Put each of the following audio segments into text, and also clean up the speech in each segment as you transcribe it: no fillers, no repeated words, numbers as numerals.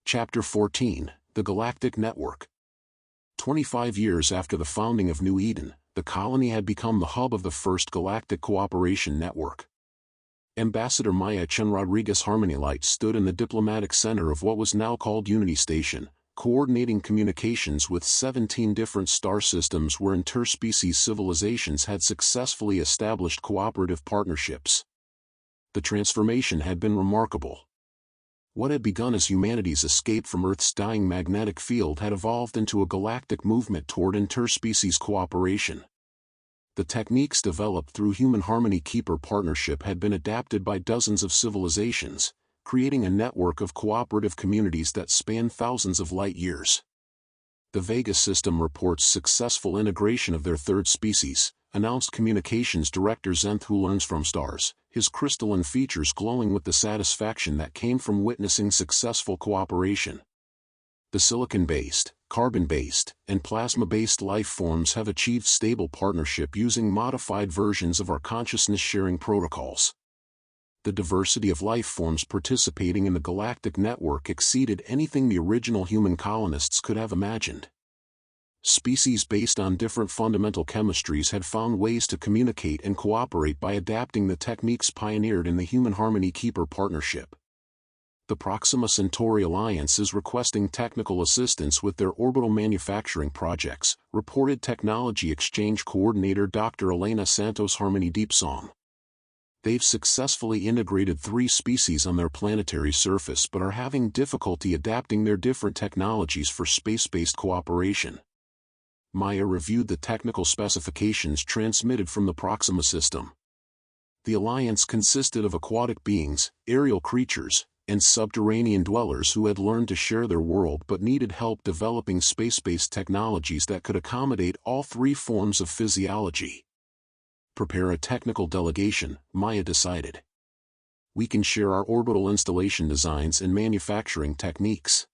Chapter 14, The Galactic Network. 25 years after the founding of New Eden, the colony had become the hub of the first galactic cooperation network. Ambassador Maya Chen Rodriguez Harmony stood in the diplomatic center of what was now called Unity Station, coordinating communications with 17 different star systems where interspecies civilizations had successfully established cooperative partnerships. The transformation had been remarkable. What had begun as humanity's escape from Earth's dying magnetic field had evolved into a galactic movement toward interspecies cooperation. The techniques developed through Human Harmony Keeper partnership had been adapted by dozens of civilizations, creating a network of cooperative communities that span thousands of light years. The Vega system reports successful integration of their third species, announced Communications Director Zenth, who learns from stars, his crystalline features glowing with the satisfaction that came from witnessing successful cooperation. The silicon-based, carbon-based, and plasma-based life forms have achieved stable partnership using modified versions of our consciousness-sharing protocols. The diversity of life forms participating in the galactic network exceeded anything the original human colonists could have imagined. Species based on different fundamental chemistries had found ways to communicate and cooperate by adapting the techniques pioneered in the Human Harmony Keeper partnership. The Proxima Centauri Alliance is requesting technical assistance with their orbital manufacturing projects, reported Technology Exchange Coordinator Dr. Elena Santos Harmony Deepsong. They've successfully integrated 3 species on their planetary surface but are having difficulty adapting their different technologies for space-based cooperation. Maya reviewed the technical specifications transmitted from the Proxima system. The alliance consisted of aquatic beings, aerial creatures, and subterranean dwellers who had learned to share their world but needed help developing space-based technologies that could accommodate all 3 forms of physiology. Prepare a technical delegation, Maya decided. We can share our orbital installation designs and manufacturing techniques.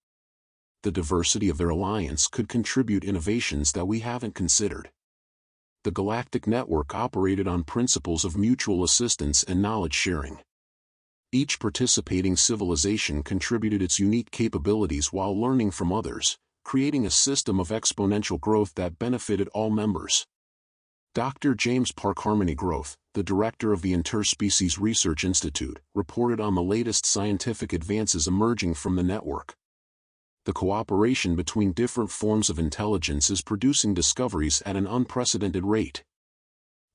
The diversity of their alliance could contribute innovations that we haven't considered. The galactic network operated on principles of mutual assistance and knowledge sharing. Each participating civilization contributed its unique capabilities while learning from others, creating a system of exponential growth that benefited all members. Dr. James Park Harmony Growth, the director of the Interspecies Research Institute, reported on the latest scientific advances emerging from the network. The cooperation between different forms of intelligence is producing discoveries at an unprecedented rate.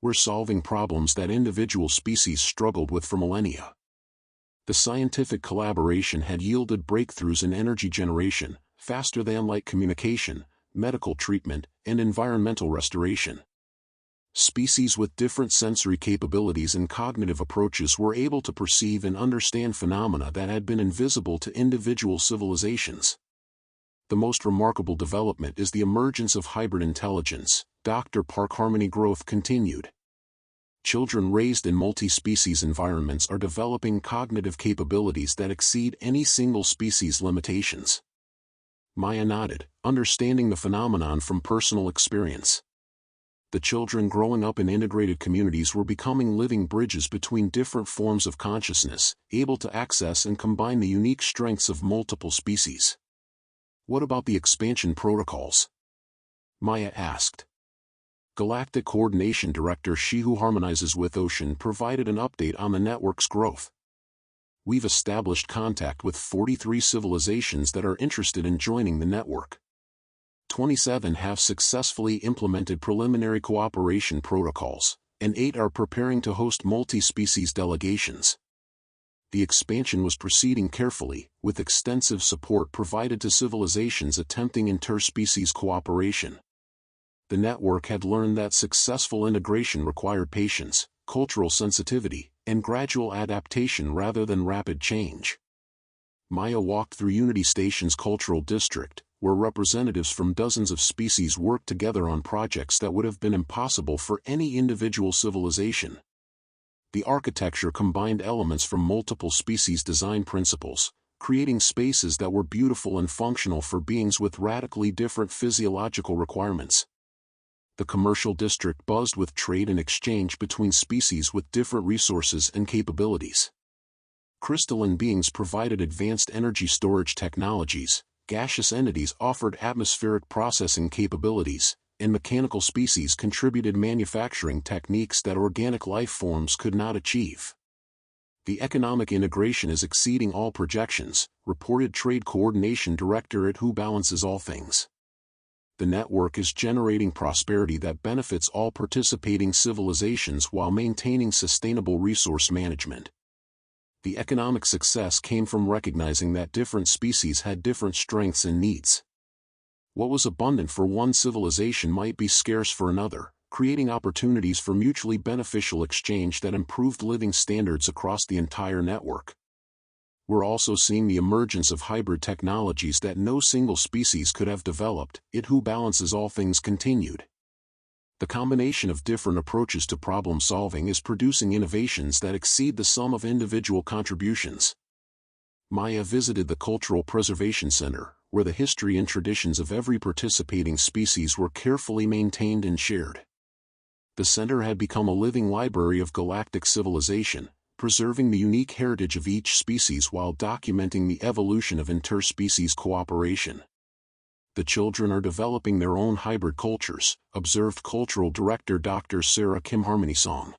We're solving problems that individual species struggled with for millennia. The scientific collaboration had yielded breakthroughs in energy generation, faster than light communication, medical treatment, and environmental restoration. Species with different sensory capabilities and cognitive approaches were able to perceive and understand phenomena that had been invisible to individual civilizations. The most remarkable development is the emergence of hybrid intelligence, Dr. Park Harmony Growth continued. Children raised in multi-species environments are developing cognitive capabilities that exceed any single species' limitations. Maya nodded, understanding the phenomenon from personal experience. The children growing up in integrated communities were becoming living bridges between different forms of consciousness, able to access and combine the unique strengths of multiple species. What about the expansion protocols? Maya asked. Galactic Coordination Director She Who Harmonizes with Ocean provided an update on the network's growth. We've established contact with 43 civilizations that are interested in joining the network. 27 have successfully implemented preliminary cooperation protocols, and 8 are preparing to host multi-species delegations. The expansion was proceeding carefully, with extensive support provided to civilizations attempting interspecies cooperation. The network had learned that successful integration required patience, cultural sensitivity, and gradual adaptation rather than rapid change. Maya walked through Unity Station's cultural district, where representatives from dozens of species worked together on projects that would have been impossible for any individual civilization. The architecture combined elements from multiple species design principles, creating spaces that were beautiful and functional for beings with radically different physiological requirements. The commercial district buzzed with trade and exchange between species with different resources and capabilities. Crystalline beings provided advanced energy storage technologies, gaseous entities offered atmospheric processing capabilities, and mechanical species contributed manufacturing techniques that organic life forms could not achieve. The economic integration is exceeding all projections, reported Trade Coordination Director at Who Balances All Things. The network is generating prosperity that benefits all participating civilizations while maintaining sustainable resource management. The economic success came from recognizing that different species had different strengths and needs. What was abundant for one civilization might be scarce for another, creating opportunities for mutually beneficial exchange that improved living standards across the entire network. We're also seeing the emergence of hybrid technologies that no single species could have developed. It Who Balances All Things continued. The combination of different approaches to problem solving is producing innovations that exceed the sum of individual contributions. Maya visited the Cultural Preservation Center, where the history and traditions of every participating species were carefully maintained and shared. The center had become a living library of galactic civilization, preserving the unique heritage of each species while documenting the evolution of interspecies cooperation. The children are developing their own hybrid cultures, observed Cultural Director Dr. Sarah Kim Harmony Song.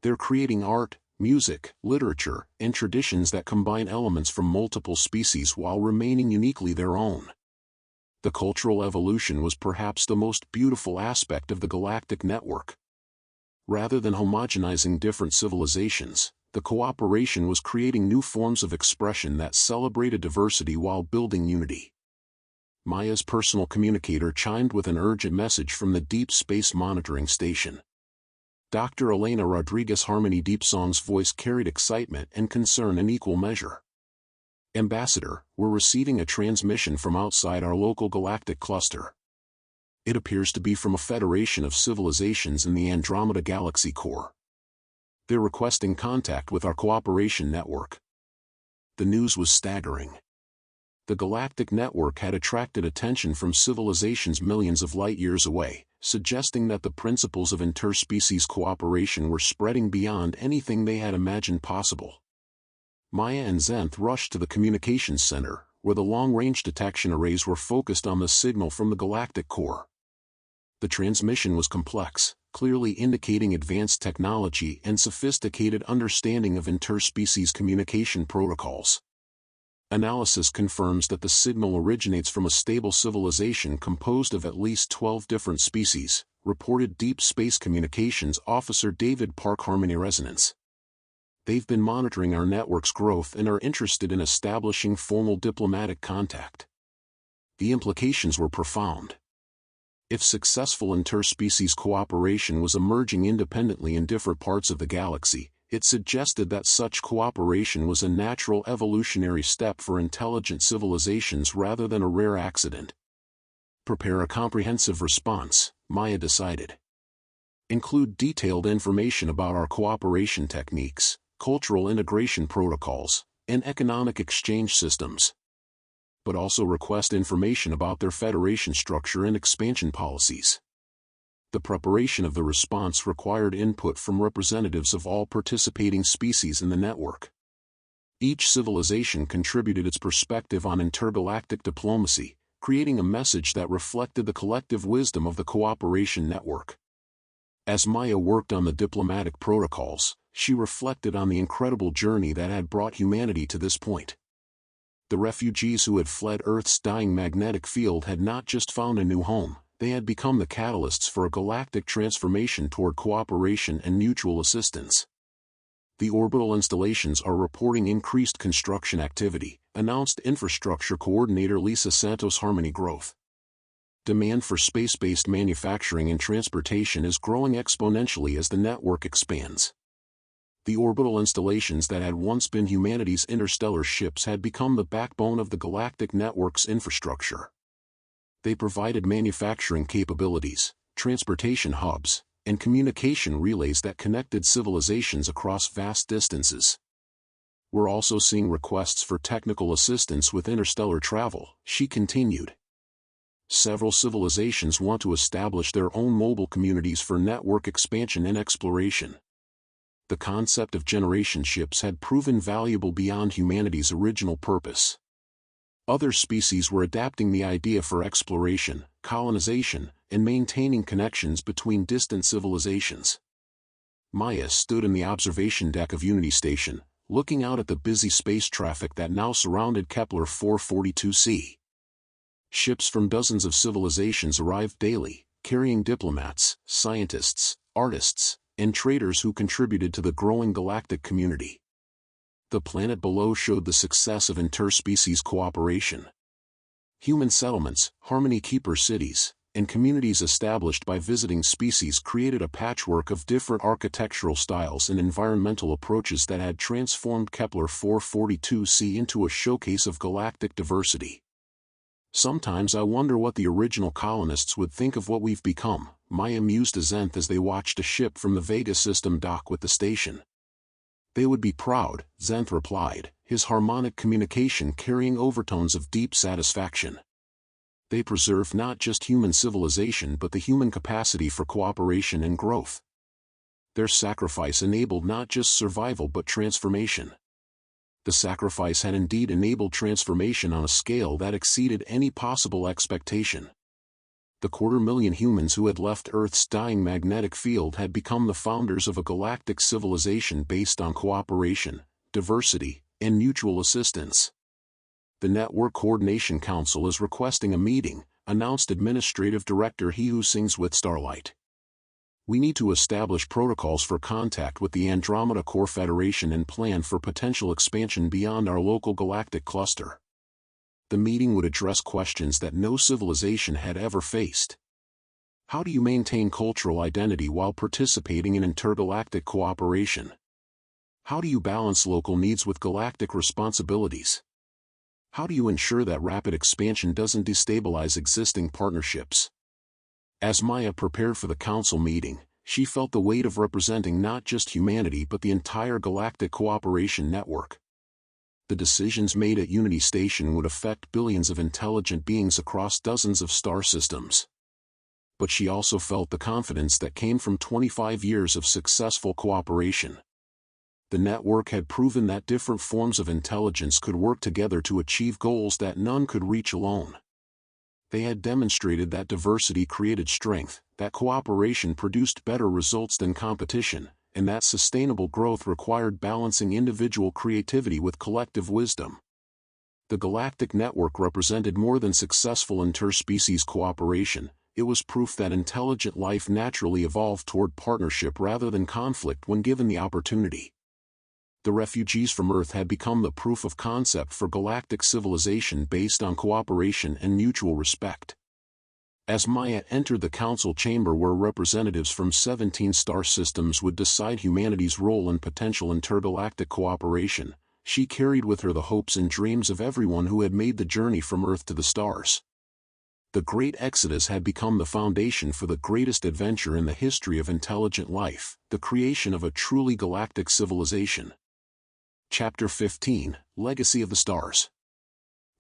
They're creating art, music, literature, and traditions that combine elements from multiple species while remaining uniquely their own. The cultural evolution was perhaps the most beautiful aspect of the galactic network. Rather than homogenizing different civilizations, the cooperation was creating new forms of expression that celebrated diversity while building unity. Maya's personal communicator chimed with an urgent message from the Deep Space Monitoring Station. Dr. Elena Rodriguez Harmony Deep Song's voice carried excitement and concern in equal measure. Ambassador, we're receiving a transmission from outside our local galactic cluster. It appears to be from a federation of civilizations in the Andromeda Galaxy core. They're requesting contact with our cooperation network. The news was staggering. The galactic network had attracted attention from civilizations millions of light-years away, suggesting that the principles of interspecies cooperation were spreading beyond anything they had imagined possible. Maya and Zenth rushed to the communications center, where the long-range detection arrays were focused on the signal from the galactic core. The transmission was complex, clearly indicating advanced technology and sophisticated understanding of interspecies communication protocols. Analysis confirms that the signal originates from a stable civilization composed of at least 12 different species, reported Deep Space Communications Officer David Park Harmony Resonance. They've been monitoring our network's growth and are interested in establishing formal diplomatic contact. The implications were profound. If successful interspecies cooperation was emerging independently in different parts of the galaxy, it suggested that such cooperation was a natural evolutionary step for intelligent civilizations rather than a rare accident. Prepare a comprehensive response, Maya decided. Include detailed information about our cooperation techniques, cultural integration protocols, and economic exchange systems. But also request information about their federation structure and expansion policies. The preparation of the response required input from representatives of all participating species in the network. Each civilization contributed its perspective on intergalactic diplomacy, creating a message that reflected the collective wisdom of the cooperation network. As Maya worked on the diplomatic protocols, she reflected on the incredible journey that had brought humanity to this point. The refugees who had fled Earth's dying magnetic field had not just found a new home, they had become the catalysts for a galactic transformation toward cooperation and mutual assistance. The orbital installations are reporting increased construction activity, announced Infrastructure Coordinator Lisa Santos Harmony Growth. Demand for space-based manufacturing and transportation is growing exponentially as the network expands. The orbital installations that had once been humanity's interstellar ships had become the backbone of the galactic network's infrastructure. They provided manufacturing capabilities, transportation hubs, and communication relays that connected civilizations across vast distances. We're also seeing requests for technical assistance with interstellar travel, she continued. Several civilizations want to establish their own mobile communities for network expansion and exploration. The concept of generation ships had proven valuable beyond humanity's original purpose. Other species were adapting the idea for exploration, colonization, and maintaining connections between distant civilizations. Maya stood in the observation deck of Unity Station, looking out at the busy space traffic that now surrounded Kepler 442c. Ships from dozens of civilizations arrived daily, carrying diplomats, scientists, artists, and traders who contributed to the growing galactic community. The planet below showed the success of interspecies cooperation. Human settlements, Harmony Keeper cities, and communities established by visiting species created a patchwork of different architectural styles and environmental approaches that had transformed Kepler 442c into a showcase of galactic diversity. Sometimes I wonder what the original colonists would think of what we've become, Maya mused to Zenth as they watched a ship from the Vega system dock with the station. They would be proud, Zenth replied, his harmonic communication carrying overtones of deep satisfaction. They preserved not just human civilization but the human capacity for cooperation and growth. Their sacrifice enabled not just survival but transformation. The sacrifice had indeed enabled transformation on a scale that exceeded any possible expectation. The 250,000 humans who had left Earth's dying magnetic field had become the founders of a galactic civilization based on cooperation, diversity, and mutual assistance. The Network Coordination Council is requesting a meeting, announced Administrative Director He Who Sings with Starlight. We need to establish protocols for contact with the Andromeda Core Federation and plan for potential expansion beyond our local galactic cluster. The meeting would address questions that no civilization had ever faced. How do you maintain cultural identity while participating in intergalactic cooperation? How do you balance local needs with galactic responsibilities? How do you ensure that rapid expansion doesn't destabilize existing partnerships? As Maya prepared for the council meeting, she felt the weight of representing not just humanity but the entire galactic cooperation network. The decisions made at Unity Station would affect billions of intelligent beings across dozens of star systems. But she also felt the confidence that came from 25 years of successful cooperation. The network had proven that different forms of intelligence could work together to achieve goals that none could reach alone. They had demonstrated that diversity created strength, that cooperation produced better results than competition, and that sustainable growth required balancing individual creativity with collective wisdom. The Galactic Network represented more than successful interspecies cooperation. It was proof that intelligent life naturally evolved toward partnership rather than conflict when given the opportunity. The refugees from Earth had become the proof of concept for galactic civilization based on cooperation and mutual respect. As Maya entered the council chamber where representatives from 17 star systems would decide humanity's role in potential intergalactic cooperation, she carried with her the hopes and dreams of everyone who had made the journey from Earth to the stars. The Great Exodus had become the foundation for the greatest adventure in the history of intelligent life, the creation of a truly galactic civilization. Chapter 15, Legacy of the Stars.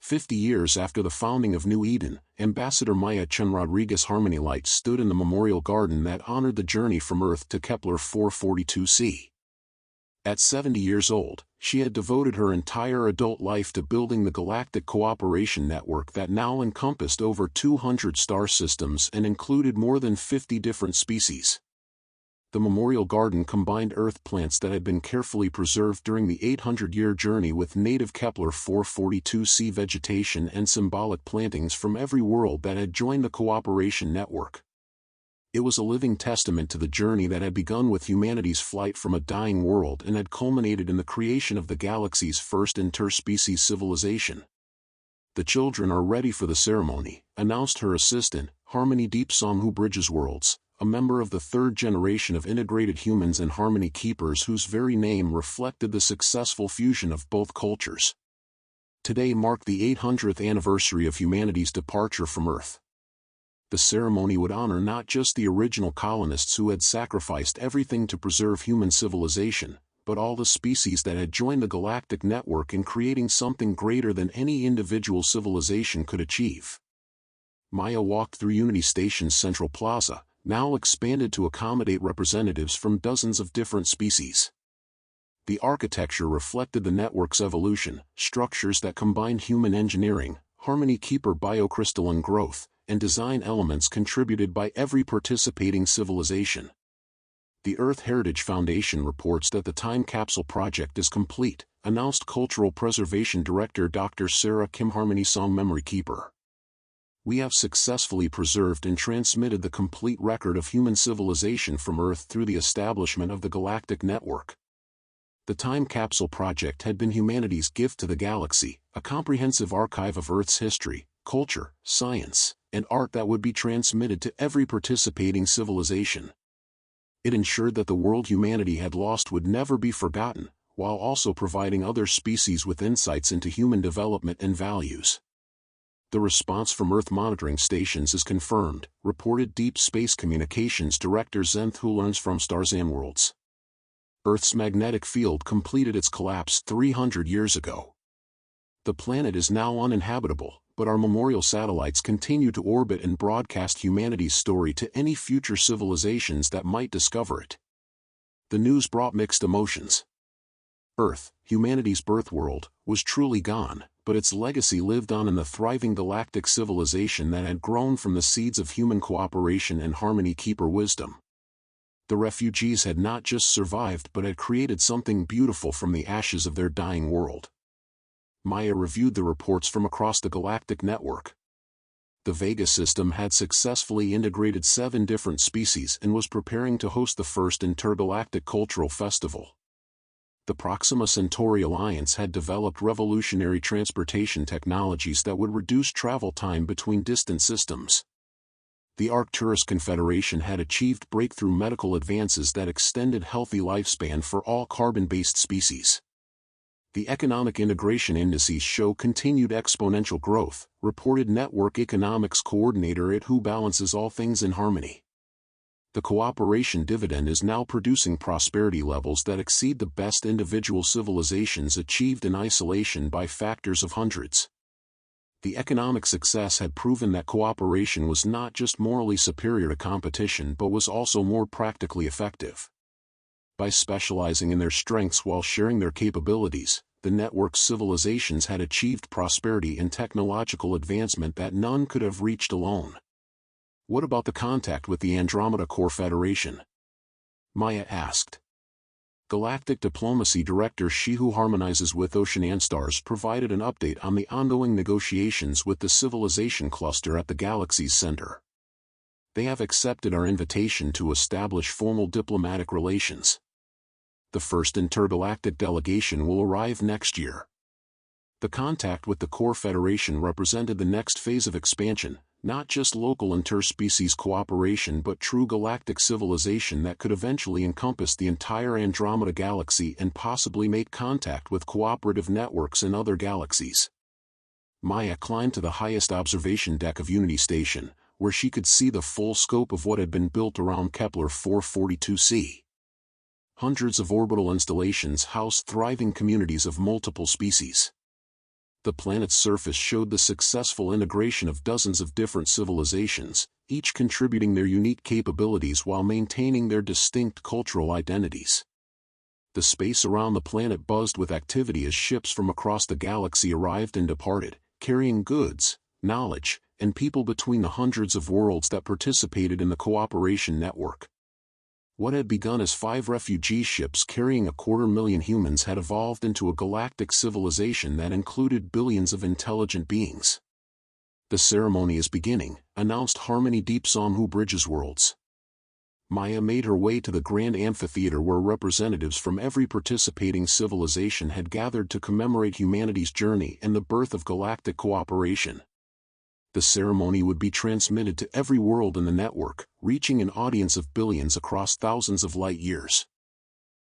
50 years after the founding of New Eden, Ambassador Maya Chen Rodriguez Harmony Light stood in the memorial garden that honored the journey from Earth to Kepler 442c. At 70 years old, she had devoted her entire adult life to building the galactic cooperation network that now encompassed over 200 star systems and included more than 50 different species. The memorial garden combined Earth plants that had been carefully preserved during the 800-year journey with native Kepler 442c vegetation and symbolic plantings from every world that had joined the cooperation network. It was a living testament to the journey that had begun with humanity's flight from a dying world and had culminated in the creation of the galaxy's first interspecies civilization. "The children are ready for the ceremony," announced her assistant, Harmony Deepsong, who bridges worlds, a member of the third generation of integrated humans and Harmony Keepers whose very name reflected the successful fusion of both cultures. Today marked the 800th anniversary of humanity's departure from Earth. The ceremony would honor not just the original colonists who had sacrificed everything to preserve human civilization, but all the species that had joined the galactic network in creating something greater than any individual civilization could achieve. Maya walked through Unity Station's central plaza, now expanded to accommodate representatives from dozens of different species. The architecture reflected the network's evolution, structures that combined human engineering, Harmony Keeper biocrystalline growth, and design elements contributed by every participating civilization. The Earth Heritage Foundation reports that the time capsule project is complete, announced Cultural Preservation Director Dr. Sarah Kim. Harmony Song Memory Keeper. We have successfully preserved and transmitted the complete record of human civilization from Earth through the establishment of the Galactic Network. The Time Capsule Project had been humanity's gift to the galaxy, a comprehensive archive of Earth's history, culture, science, and art that would be transmitted to every participating civilization. It ensured that the world humanity had lost would never be forgotten, while also providing other species with insights into human development and values. The response from Earth monitoring stations is confirmed, reported Deep Space Communications Director Zenth, who learns from stars and worlds. Earth's magnetic field completed its collapse 300 years ago. The planet is now uninhabitable, but our memorial satellites continue to orbit and broadcast humanity's story to any future civilizations that might discover it. The news brought mixed emotions. Earth, humanity's birth world, was truly gone, but its legacy lived on in the thriving galactic civilization that had grown from the seeds of human cooperation and Harmony Keeper wisdom. The refugees had not just survived but had created something beautiful from the ashes of their dying world. Maya reviewed the reports from across the Galactic Network. The Vega system had successfully integrated 7 different species and was preparing to host the first intergalactic cultural festival. The Proxima Centauri Alliance had developed revolutionary transportation technologies that would reduce travel time between distant systems. The Arcturus Confederation had achieved breakthrough medical advances that extended healthy lifespan for all carbon-based species. The economic integration indices show continued exponential growth, reported Network Economics Coordinator at who balances all things in harmony. The cooperation dividend is now producing prosperity levels that exceed the best individual civilizations achieved in isolation by factors of hundreds. The economic success had proven that cooperation was not just morally superior to competition but was also more practically effective. By specializing in their strengths while sharing their capabilities, the network's civilizations had achieved prosperity and technological advancement that none could have reached alone. What about the contact with the Andromeda Core Federation? Maya asked. Galactic Diplomacy Director She, who harmonizes with Oceanian Stars, provided an update on the ongoing negotiations with the Civilization Cluster at the galaxy's center. They have accepted our invitation to establish formal diplomatic relations. The first intergalactic delegation will arrive next year. The contact with the Core Federation represented the next phase of expansion, not just local interspecies cooperation but true galactic civilization that could eventually encompass the entire Andromeda galaxy and possibly make contact with cooperative networks in other galaxies. Maya climbed to the highest observation deck of Unity Station, where she could see the full scope of what had been built around Kepler 442c. Hundreds of orbital installations housed thriving communities of multiple species. The planet's surface showed the successful integration of dozens of different civilizations, each contributing their unique capabilities while maintaining their distinct cultural identities. The space around the planet buzzed with activity as ships from across the galaxy arrived and departed, carrying goods, knowledge, and people between the hundreds of worlds that participated in the cooperation network. What had begun as 5 refugee ships carrying 250,000 humans had evolved into a galactic civilization that included billions of intelligent beings. The ceremony is beginning, announced Harmony Deep Som, who bridges worlds. Maya made her way to the grand amphitheater where representatives from every participating civilization had gathered to commemorate humanity's journey and the birth of galactic cooperation. The ceremony would be transmitted to every world in the network, reaching an audience of billions across thousands of light years.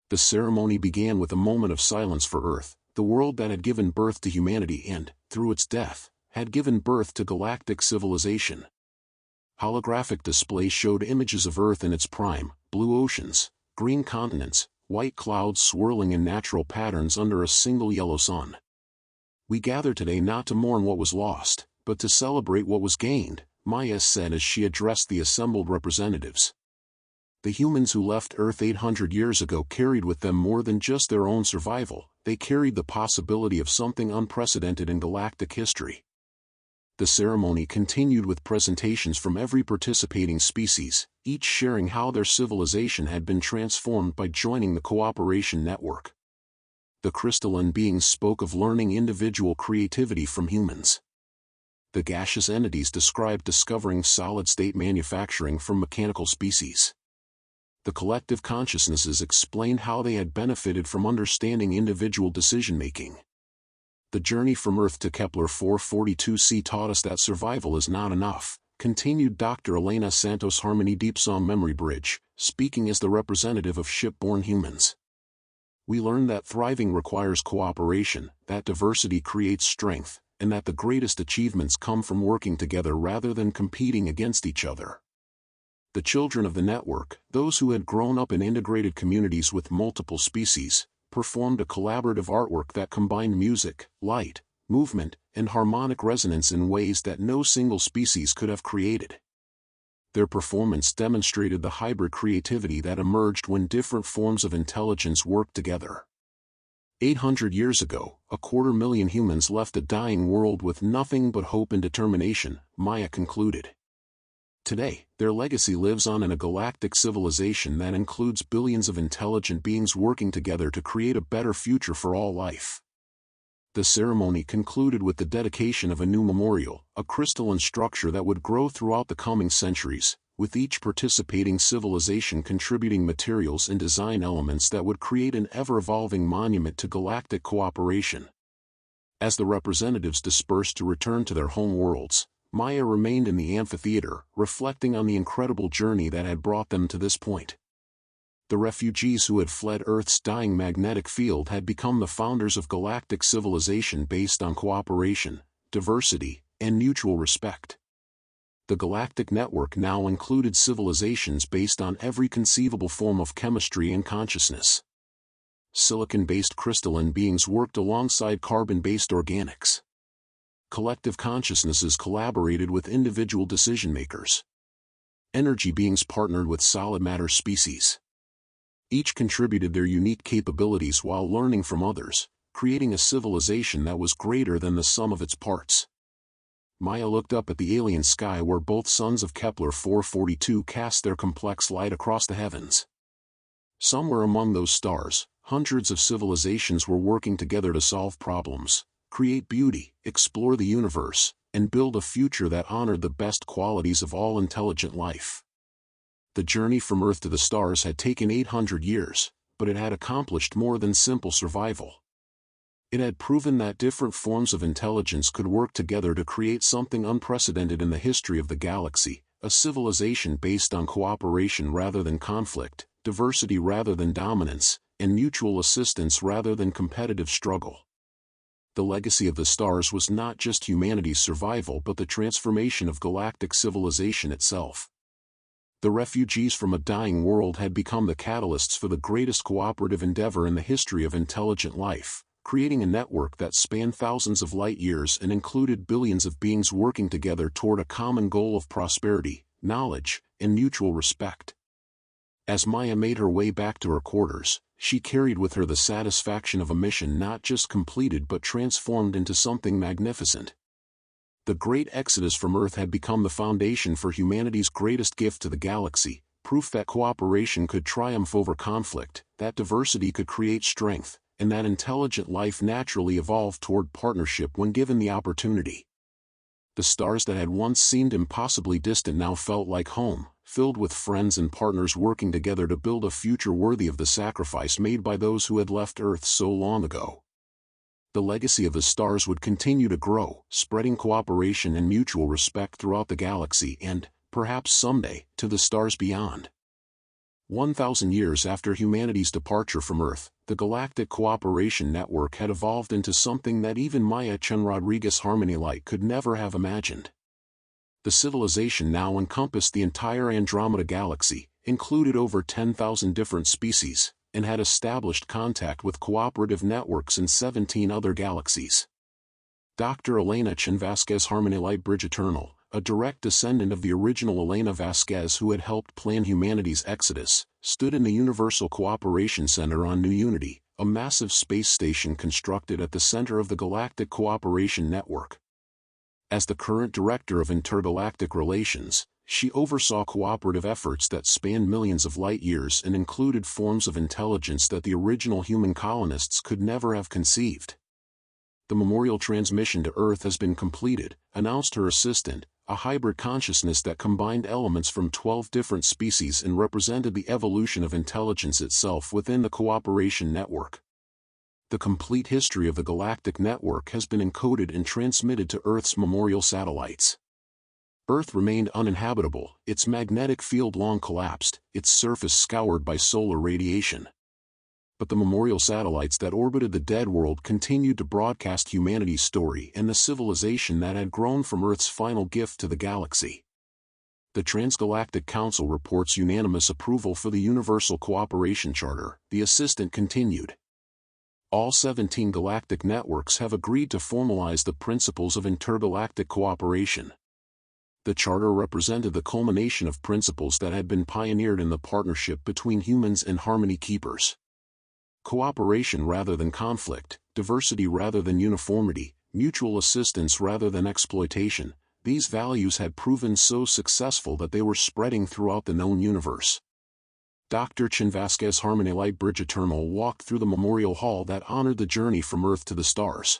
The ceremony began with a moment of silence for Earth, the world that had given birth to humanity and, through its death, had given birth to galactic civilization. Holographic displays showed images of Earth in its prime, blue oceans, green continents, white clouds swirling in natural patterns under a single yellow sun. We gather today not to mourn what was lost, but to celebrate what was gained, Maya said as she addressed the assembled representatives. The humans who left Earth 800 years ago carried with them more than just their own survival, they carried the possibility of something unprecedented in galactic history. The ceremony continued with presentations from every participating species, each sharing how their civilization had been transformed by joining the cooperation network. The crystalline beings spoke of learning individual creativity from humans. The gaseous entities described discovering solid-state manufacturing from mechanical species. The collective consciousnesses explained how they had benefited from understanding individual decision-making. The journey from Earth to Kepler 442c taught us that survival is not enough, continued Dr. Elena Santos Harmony Deepsong Memory Bridge, speaking as the representative of shipborne humans. We learned that thriving requires cooperation, that diversity creates strength, and that the greatest achievements come from working together rather than competing against each other. The children of the network, those who had grown up in integrated communities with multiple species, performed a collaborative artwork that combined music, light, movement, and harmonic resonance in ways that no single species could have created. Their performance demonstrated the hybrid creativity that emerged when different forms of intelligence worked together. 800 years ago, 250,000 humans left a dying world with nothing but hope and determination, Maya concluded. Today, their legacy lives on in a galactic civilization that includes billions of intelligent beings working together to create a better future for all life. The ceremony concluded with the dedication of a new memorial, a crystalline structure that would grow throughout the coming centuries, with each participating civilization contributing materials and design elements that would create an ever-evolving monument to galactic cooperation. As the representatives dispersed to return to their home worlds, Maya remained in the amphitheater, reflecting on the incredible journey that had brought them to this point. The refugees who had fled Earth's dying magnetic field had become the founders of galactic civilization based on cooperation, diversity, and mutual respect. The galactic network now included civilizations based on every conceivable form of chemistry and consciousness. Silicon-based crystalline beings worked alongside carbon-based organics. Collective consciousnesses collaborated with individual decision-makers. Energy beings partnered with solid matter species. Each contributed their unique capabilities while learning from others, creating a civilization that was greater than the sum of its parts. Maya looked up at the alien sky where both suns of Kepler 442 cast their complex light across the heavens. Somewhere among those stars, hundreds of civilizations were working together to solve problems, create beauty, explore the universe, and build a future that honored the best qualities of all intelligent life. The journey from Earth to the stars had taken 800 years, but it had accomplished more than simple survival. It had proven that different forms of intelligence could work together to create something unprecedented in the history of the galaxy, a civilization based on cooperation rather than conflict, diversity rather than dominance, and mutual assistance rather than competitive struggle. The legacy of the stars was not just humanity's survival but the transformation of galactic civilization itself. The refugees from a dying world had become the catalysts for the greatest cooperative endeavor in the history of intelligent life, creating a network that spanned thousands of light years and included billions of beings working together toward a common goal of prosperity, knowledge, and mutual respect. As Maya made her way back to her quarters, she carried with her the satisfaction of a mission not just completed but transformed into something magnificent. The Great Exodus from Earth had become the foundation for humanity's greatest gift to the galaxy, proof that cooperation could triumph over conflict, that diversity could create strength, and that intelligent life naturally evolved toward partnership when given the opportunity. The stars that had once seemed impossibly distant now felt like home, filled with friends and partners working together to build a future worthy of the sacrifice made by those who had left Earth so long ago. The legacy of the stars would continue to grow, spreading cooperation and mutual respect throughout the galaxy and, perhaps someday, to the stars beyond. 1,000 years after humanity's departure from Earth, the Galactic Cooperation Network had evolved into something that even Maya Chen Rodriguez Harmony Light could never have imagined. The civilization now encompassed the entire Andromeda galaxy, included over 10,000 different species, and had established contact with cooperative networks in 17 other galaxies. Dr. Elena Chen Vasquez Harmony Light Bridge Eternal, a direct descendant of the original Elena Vasquez who had helped plan humanity's exodus, stood in the Universal Cooperation Center on New Unity, a massive space station constructed at the center of the Galactic Cooperation Network. As the current director of intergalactic relations, she oversaw cooperative efforts that spanned millions of light-years and included forms of intelligence that the original human colonists could never have conceived. The memorial transmission to Earth has been completed, announced her assistant, a hybrid consciousness that combined elements from 12 different species and represented the evolution of intelligence itself within the cooperation network. The complete history of the galactic network has been encoded and transmitted to Earth's memorial satellites. Earth remained uninhabitable, its magnetic field long collapsed, its surface scoured by solar radiation. But the memorial satellites that orbited the dead world continued to broadcast humanity's story and the civilization that had grown from Earth's final gift to the galaxy. The Transgalactic Council reports unanimous approval for the Universal Cooperation Charter, the assistant continued. All 17 galactic networks have agreed to formalize the principles of intergalactic cooperation. The charter represented the culmination of principles that had been pioneered in the partnership between humans and Harmony Keepers. Cooperation rather than conflict, diversity rather than uniformity, mutual assistance rather than exploitation, these values had proven so successful that they were spreading throughout the known universe. Dr. Chin Vasquez Harmony Light Bridge Eternal walked through the memorial hall that honored the journey from Earth to the stars.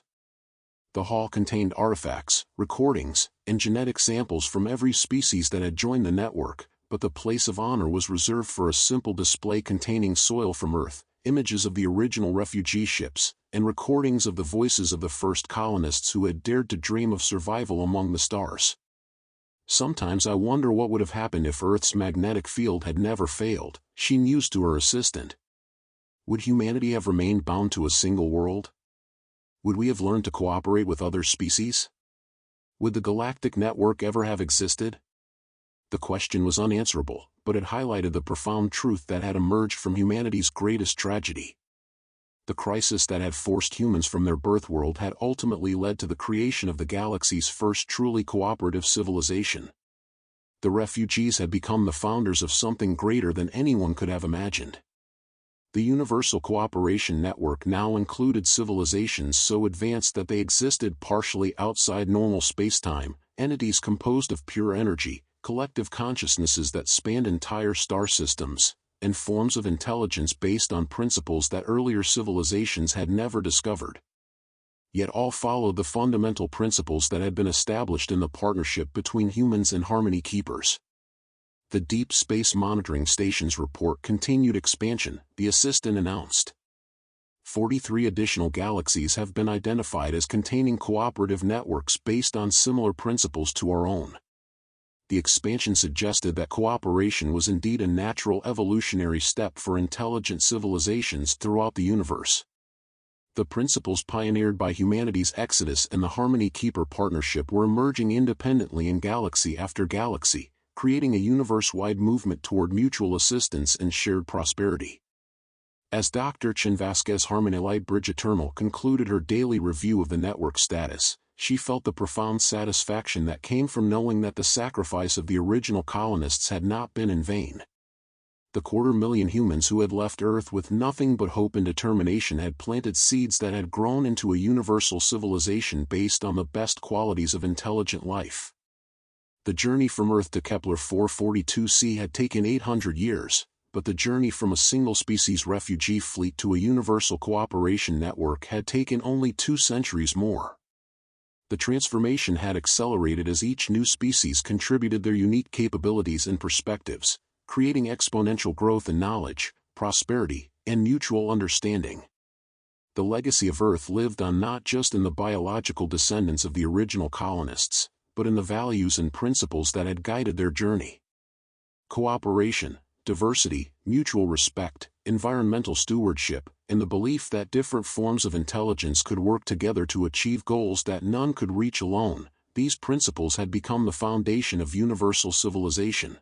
The hall contained artifacts, recordings, and genetic samples from every species that had joined the network, but the place of honor was reserved for a simple display containing soil from Earth, images of the original refugee ships, and recordings of the voices of the first colonists who had dared to dream of survival among the stars. Sometimes I wonder what would have happened if Earth's magnetic field had never failed, she mused to her assistant. Would humanity have remained bound to a single world? Would we have learned to cooperate with other species? Would the galactic network ever have existed? The question was unanswerable, but it highlighted the profound truth that had emerged from humanity's greatest tragedy. The crisis that had forced humans from their birth world had ultimately led to the creation of the galaxy's first truly cooperative civilization. The refugees had become the founders of something greater than anyone could have imagined. The Universal Cooperation Network now included civilizations so advanced that they existed partially outside normal spacetime, entities composed of pure energy, collective consciousnesses that spanned entire star systems, and forms of intelligence based on principles that earlier civilizations had never discovered. Yet all followed the fundamental principles that had been established in the partnership between humans and Harmony Keepers. The Deep Space Monitoring Station's report continued expansion, the assistant announced. 43 additional galaxies have been identified as containing cooperative networks based on similar principles to our own. The expansion suggested that cooperation was indeed a natural evolutionary step for intelligent civilizations throughout the universe. The principles pioneered by humanity's exodus and the Harmony Keeper partnership were emerging independently in galaxy after galaxy, creating a universe-wide movement toward mutual assistance and shared prosperity. As Dr. Chin Vasquez Harmony Light Bridge Eternal concluded her daily review of the network status, she felt the profound satisfaction that came from knowing that the sacrifice of the original colonists had not been in vain. The 250,000 humans who had left Earth with nothing but hope and determination had planted seeds that had grown into a universal civilization based on the best qualities of intelligent life. The journey from Earth to Kepler 442c had taken 800 years, but the journey from a single-species refugee fleet to a universal cooperation network had taken only 2 centuries more. The transformation had accelerated as each new species contributed their unique capabilities and perspectives, creating exponential growth in knowledge, prosperity, and mutual understanding. The legacy of Earth lived on not just in the biological descendants of the original colonists, but in the values and principles that had guided their journey. Cooperation, diversity, mutual respect, environmental stewardship, and the belief that different forms of intelligence could work together to achieve goals that none could reach alone, these principles had become the foundation of universal civilization.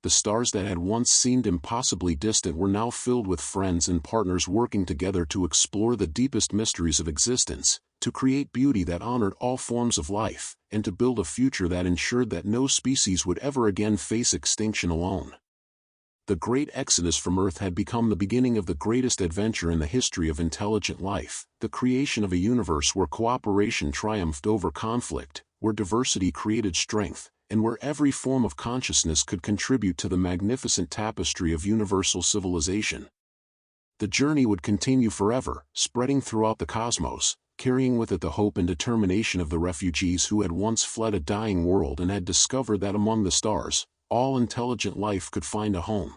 The stars that had once seemed impossibly distant were now filled with friends and partners working together to explore the deepest mysteries of existence, to create beauty that honored all forms of life, and to build a future that ensured that no species would ever again face extinction alone. The Great Exodus from Earth had become the beginning of the greatest adventure in the history of intelligent life, the creation of a universe where cooperation triumphed over conflict, where diversity created strength, and where every form of consciousness could contribute to the magnificent tapestry of universal civilization. The journey would continue forever, spreading throughout the cosmos, carrying with it the hope and determination of the refugees who had once fled a dying world and had discovered that among the stars, all intelligent life could find a home.